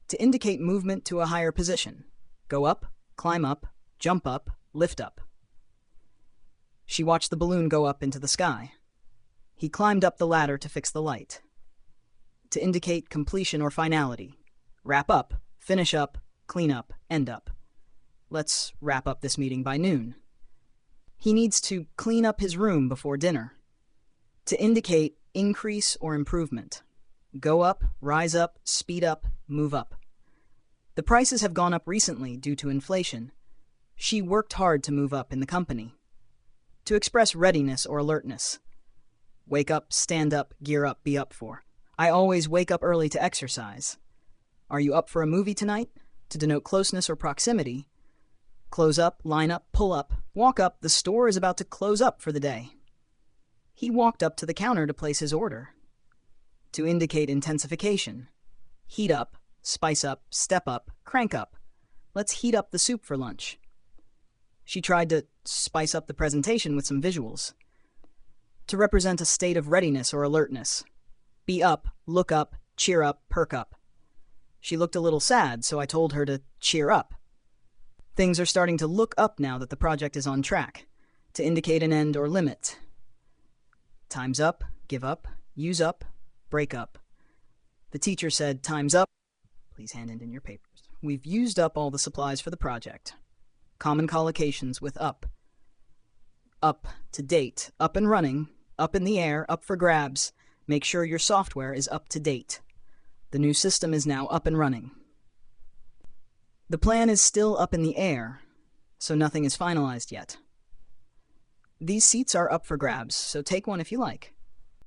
To indicate movement to a higher position. Go up, climb up, jump up, lift up. She watched the balloon go up into the sky. He climbed up the ladder to fix the light. To indicate completion or finality. Wrap up, finish up, clean up, end up. Let's wrap up this meeting by noon. He needs to clean up his room before dinner. To indicate increase or improvement. Go up, rise up, speed up, move up. The prices have gone up recently due to inflation. She worked hard to move up in the company. To express readiness or alertness. Wake up, stand up, gear up, be up for. I always wake up early to exercise. Are you up for a movie tonight? To denote closeness or proximity. Close up, line up, pull up, walk up, the store is about to close up for the day. He walked up to the counter to place his order. To indicate intensification. Heat up, spice up, step up, crank up. Let's heat up the soup for lunch. She tried to spice up the presentation with some visuals. To represent a state of readiness or alertness. Be up, look up, cheer up, perk up. She looked a little sad, so I told her to cheer up. Things are starting to look up now that the project is on track. To indicate an end or limit. Time's up, give up, use up, break up. The teacher said, time's up. Please hand in your papers. We've used up all the supplies for the project. Common collocations with up. Up to date, up and running, up in the air, up for grabs. Make sure your software is up to date. The new system is now up and running. The plan is still up in the air, so nothing is finalized yet. These seats are up for grabs, so take one if you like.